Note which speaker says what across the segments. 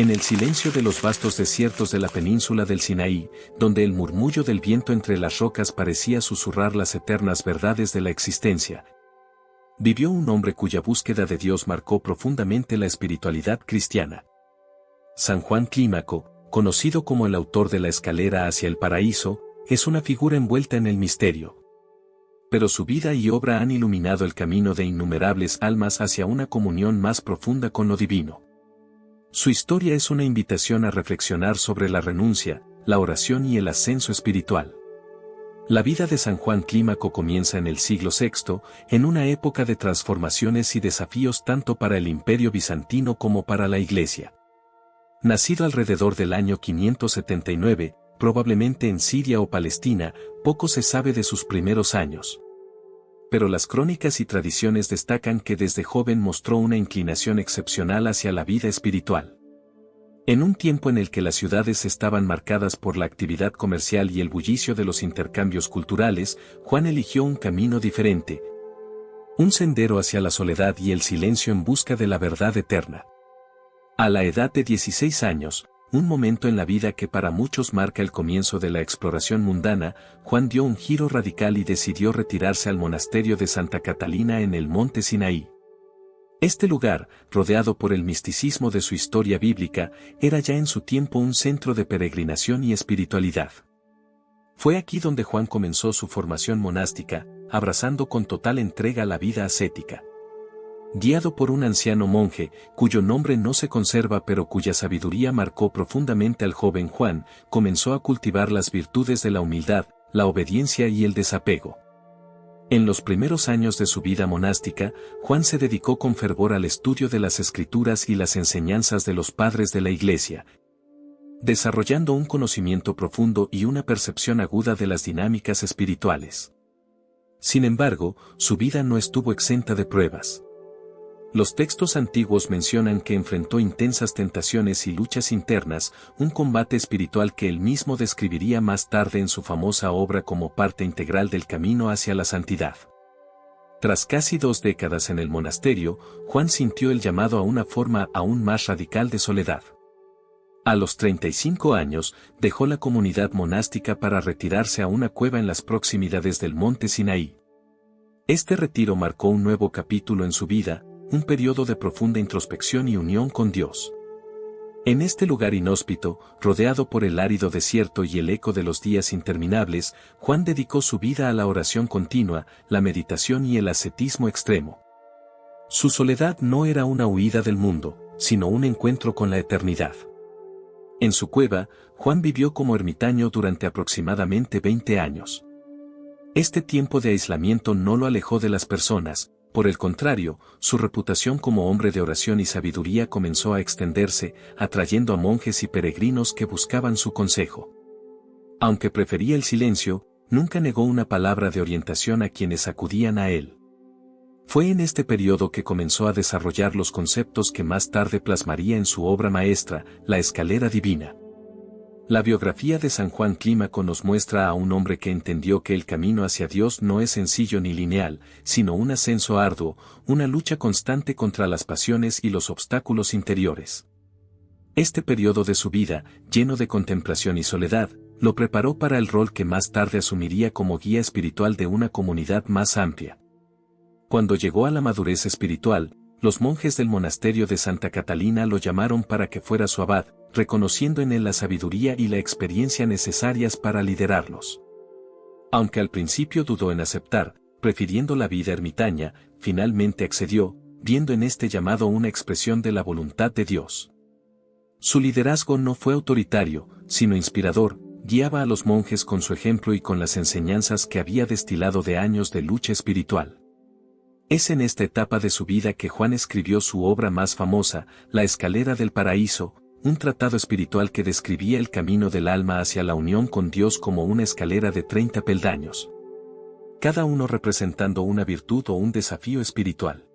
Speaker 1: En el silencio de los vastos desiertos de la península del Sinaí, donde el murmullo del viento entre las rocas parecía susurrar las eternas verdades de la existencia, vivió un hombre cuya búsqueda de Dios marcó profundamente la espiritualidad cristiana. San Juan Clímaco, conocido como el autor de la escalera hacia el paraíso, es una figura envuelta en el misterio. Pero su vida y obra han iluminado el camino de innumerables almas hacia una comunión más profunda con lo divino. Su historia es una invitación a reflexionar sobre la renuncia, la oración y el ascenso espiritual. La vida de San Juan Clímaco comienza en el siglo VI, en una época de transformaciones y desafíos tanto para el Imperio bizantino como para la Iglesia. Nacido alrededor del año 579, probablemente en Siria o Palestina, poco se sabe de sus primeros años. Pero las crónicas y tradiciones destacan que desde joven mostró una inclinación excepcional hacia la vida espiritual. En un tiempo en el que las ciudades estaban marcadas por la actividad comercial y el bullicio de los intercambios culturales, Juan eligió un camino diferente. Un sendero hacia la soledad y el silencio en busca de la verdad eterna. A la edad de 16 años, un momento en la vida que para muchos marca el comienzo de la exploración mundana, Juan dio un giro radical y decidió retirarse al monasterio de Santa Catalina en el monte Sinaí. Este lugar, rodeado por el misticismo de su historia bíblica, era ya en su tiempo un centro de peregrinación y espiritualidad. Fue aquí donde Juan comenzó su formación monástica, abrazando con total entrega la vida ascética. Guiado por un anciano monje, cuyo nombre no se conserva pero cuya sabiduría marcó profundamente al joven Juan, comenzó a cultivar las virtudes de la humildad, la obediencia y el desapego. En los primeros años de su vida monástica, Juan se dedicó con fervor al estudio de las Escrituras y las enseñanzas de los padres de la Iglesia, desarrollando un conocimiento profundo y una percepción aguda de las dinámicas espirituales. Sin embargo, su vida no estuvo exenta de pruebas. Los textos antiguos mencionan que enfrentó intensas tentaciones y luchas internas, un combate espiritual que él mismo describiría más tarde en su famosa obra como parte integral del camino hacia la santidad. Tras casi 2 décadas en el monasterio, Juan sintió el llamado a una forma aún más radical de soledad. A los 35 años, dejó la comunidad monástica para retirarse a una cueva en las proximidades del monte Sinaí. Este retiro marcó un nuevo capítulo en su vida, un periodo de profunda introspección y unión con Dios. En este lugar inhóspito, rodeado por el árido desierto y el eco de los días interminables, Juan dedicó su vida a la oración continua, la meditación y el ascetismo extremo. Su soledad no era una huida del mundo, sino un encuentro con la eternidad. En su cueva, Juan vivió como ermitaño durante aproximadamente 20 años. Este tiempo de aislamiento no lo alejó de las personas. Por el contrario, su reputación como hombre de oración y sabiduría comenzó a extenderse, atrayendo a monjes y peregrinos que buscaban su consejo. Aunque prefería el silencio, nunca negó una palabra de orientación a quienes acudían a él. Fue en este periodo que comenzó a desarrollar los conceptos que más tarde plasmaría en su obra maestra, La Escalera Divina. La biografía de San Juan Clímaco nos muestra a un hombre que entendió que el camino hacia Dios no es sencillo ni lineal, sino un ascenso arduo, una lucha constante contra las pasiones y los obstáculos interiores. Este periodo de su vida, lleno de contemplación y soledad, lo preparó para el rol que más tarde asumiría como guía espiritual de una comunidad más amplia. Cuando llegó a la madurez espiritual, los monjes del monasterio de Santa Catalina lo llamaron para que fuera su abad, reconociendo en él la sabiduría y la experiencia necesarias para liderarlos. Aunque al principio dudó en aceptar, prefiriendo la vida ermitaña, finalmente accedió, viendo en este llamado una expresión de la voluntad de Dios. Su liderazgo no fue autoritario, sino inspirador, guiaba a los monjes con su ejemplo y con las enseñanzas que había destilado de años de lucha espiritual. Es en esta etapa de su vida que Juan escribió su obra más famosa, La Escalera del Paraíso, un tratado espiritual que describía el camino del alma hacia la unión con Dios como una escalera de 30 peldaños. Cada uno representando una virtud o un desafío espiritual.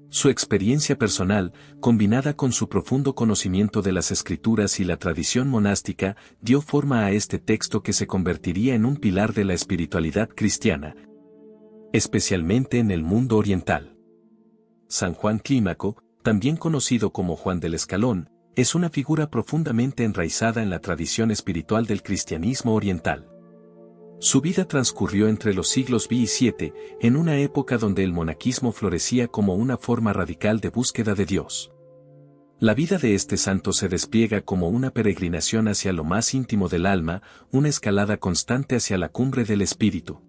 Speaker 1: Su experiencia personal, combinada con su profundo conocimiento de las Escrituras y la tradición monástica, dio forma a este texto que se convertiría en un pilar de la espiritualidad cristiana, especialmente en el mundo oriental. San Juan Clímaco, también conocido como Juan del Escalón, es una figura profundamente enraizada en la tradición espiritual del cristianismo oriental. Su vida transcurrió entre los siglos V y VII, en una época donde el monaquismo florecía como una forma radical de búsqueda de Dios. La vida de este santo se despliega como una peregrinación hacia lo más íntimo del alma, una escalada constante hacia la cumbre del espíritu.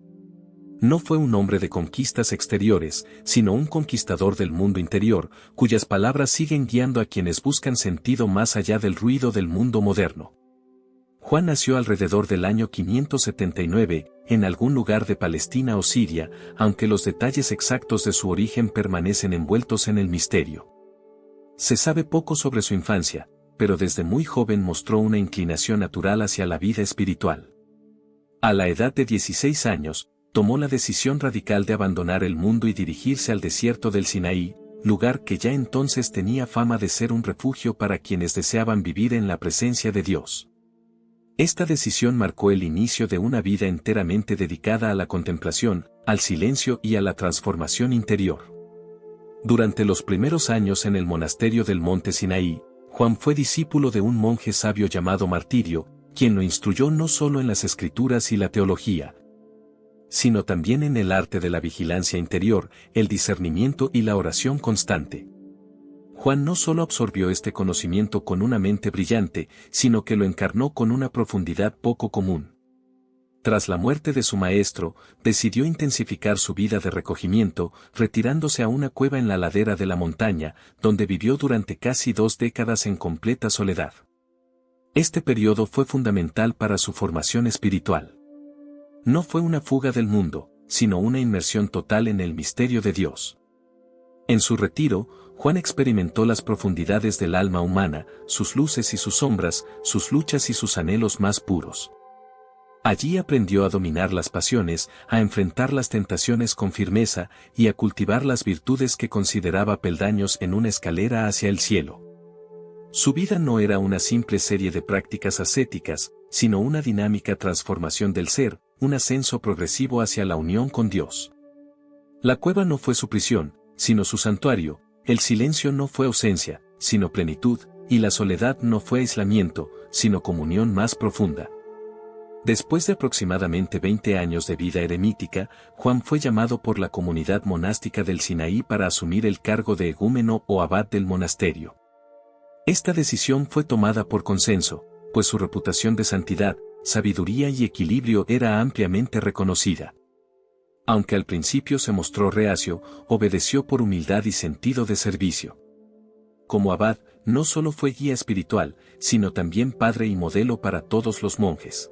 Speaker 1: No fue un hombre de conquistas exteriores, sino un conquistador del mundo interior, cuyas palabras siguen guiando a quienes buscan sentido más allá del ruido del mundo moderno. Juan nació alrededor del año 579, en algún lugar de Palestina o Siria, aunque los detalles exactos de su origen permanecen envueltos en el misterio. Se sabe poco sobre su infancia, pero desde muy joven mostró una inclinación natural hacia la vida espiritual. A la edad de 16 años, tomó la decisión radical de abandonar el mundo y dirigirse al desierto del Sinaí, lugar que ya entonces tenía fama de ser un refugio para quienes deseaban vivir en la presencia de Dios. Esta decisión marcó el inicio de una vida enteramente dedicada a la contemplación, al silencio y a la transformación interior. Durante los primeros años en el monasterio del monte Sinaí, Juan fue discípulo de un monje sabio llamado Martirio, quien lo instruyó no solo en las escrituras y la teología, sino también en el arte de la vigilancia interior, el discernimiento y la oración constante. Juan no solo absorbió este conocimiento con una mente brillante, sino que lo encarnó con una profundidad poco común. Tras la muerte de su maestro, decidió intensificar su vida de recogimiento, retirándose a una cueva en la ladera de la montaña, donde vivió durante casi 2 décadas en completa soledad. Este periodo fue fundamental para su formación espiritual. No fue una fuga del mundo, sino una inmersión total en el misterio de Dios. En su retiro, Juan experimentó las profundidades del alma humana, sus luces y sus sombras, sus luchas y sus anhelos más puros. Allí aprendió a dominar las pasiones, a enfrentar las tentaciones con firmeza y a cultivar las virtudes que consideraba peldaños en una escalera hacia el cielo. Su vida no era una simple serie de prácticas ascéticas, sino una dinámica transformación del ser, un ascenso progresivo hacia la unión con Dios. La cueva no fue su prisión, sino su santuario, el silencio no fue ausencia, sino plenitud, y la soledad no fue aislamiento, sino comunión más profunda. Después de aproximadamente 20 años de vida eremítica, Juan fue llamado por la comunidad monástica del Sinaí para asumir el cargo de egúmeno o abad del monasterio. Esta decisión fue tomada por consenso, pues su reputación de santidad, sabiduría y equilibrio era ampliamente reconocida. Aunque al principio se mostró reacio, obedeció por humildad y sentido de servicio. Como abad, no solo fue guía espiritual, sino también padre y modelo para todos los monjes.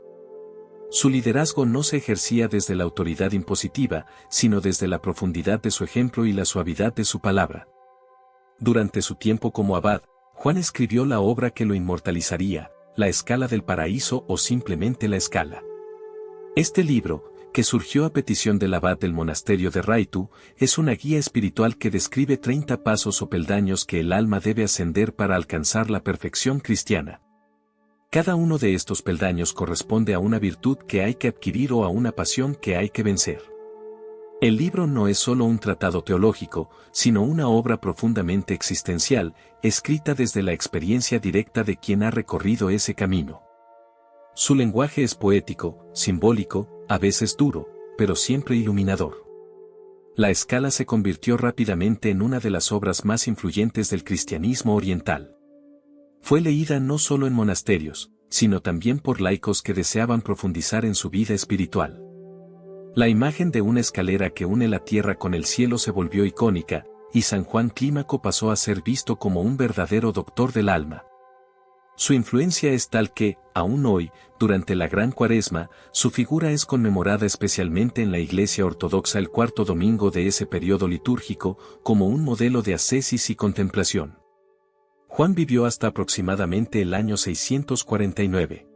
Speaker 1: Su liderazgo no se ejercía desde la autoridad impositiva, sino desde la profundidad de su ejemplo y la suavidad de su palabra. Durante su tiempo como abad, Juan escribió la obra que lo inmortalizaría, La Escala del Paraíso o simplemente La Escala. Este libro, que surgió a petición del abad del monasterio de Raitu, es una guía espiritual que describe 30 pasos o peldaños que el alma debe ascender para alcanzar la perfección cristiana. Cada uno de estos peldaños corresponde a una virtud que hay que adquirir o a una pasión que hay que vencer. El libro no es solo un tratado teológico, sino una obra profundamente existencial, escrita desde la experiencia directa de quien ha recorrido ese camino. Su lenguaje es poético, simbólico, a veces duro, pero siempre iluminador. La Escala se convirtió rápidamente en una de las obras más influyentes del cristianismo oriental. Fue leída no solo en monasterios, sino también por laicos que deseaban profundizar en su vida espiritual. La imagen de una escalera que une la tierra con el cielo se volvió icónica, y San Juan Clímaco pasó a ser visto como un verdadero doctor del alma. Su influencia es tal que, aún hoy, durante la Gran Cuaresma, su figura es conmemorada especialmente en la Iglesia Ortodoxa el 4º domingo de ese periodo litúrgico, como un modelo de ascesis y contemplación. Juan vivió hasta aproximadamente el año 649.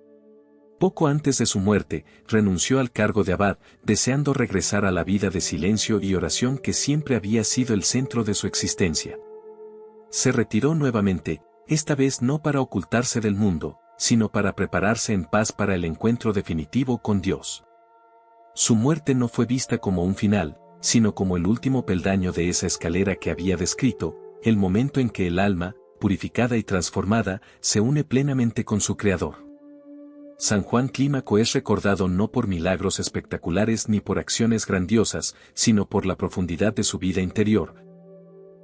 Speaker 1: Poco antes de su muerte, renunció al cargo de abad, deseando regresar a la vida de silencio y oración que siempre había sido el centro de su existencia. Se retiró nuevamente, esta vez no para ocultarse del mundo, sino para prepararse en paz para el encuentro definitivo con Dios. Su muerte no fue vista como un final, sino como el último peldaño de esa escalera que había descrito, el momento en que el alma, purificada y transformada, se une plenamente con su Creador. San Juan Clímaco es recordado no por milagros espectaculares ni por acciones grandiosas, sino por la profundidad de su vida interior,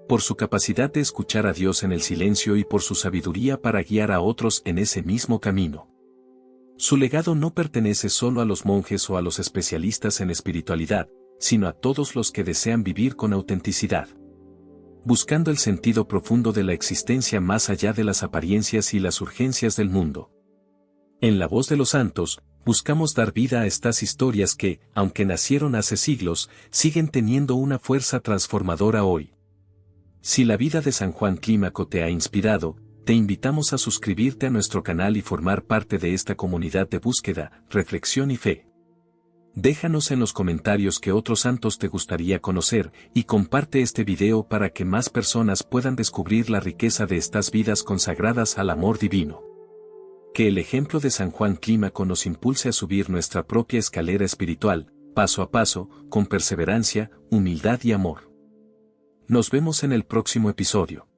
Speaker 1: por su capacidad de escuchar a Dios en el silencio y por su sabiduría para guiar a otros en ese mismo camino. Su legado no pertenece solo a los monjes o a los especialistas en espiritualidad, sino a todos los que desean vivir con autenticidad, buscando el sentido profundo de la existencia más allá de las apariencias y las urgencias del mundo. En La Voz de los Santos, buscamos dar vida a estas historias que, aunque nacieron hace siglos, siguen teniendo una fuerza transformadora hoy. Si la vida de San Juan Clímaco te ha inspirado, te invitamos a suscribirte a nuestro canal y formar parte de esta comunidad de búsqueda, reflexión y fe. Déjanos en los comentarios qué otros santos te gustaría conocer y comparte este video para que más personas puedan descubrir la riqueza de estas vidas consagradas al amor divino. Que el ejemplo de San Juan Clímaco nos impulse a subir nuestra propia escalera espiritual, paso a paso, con perseverancia, humildad y amor. Nos vemos en el próximo episodio.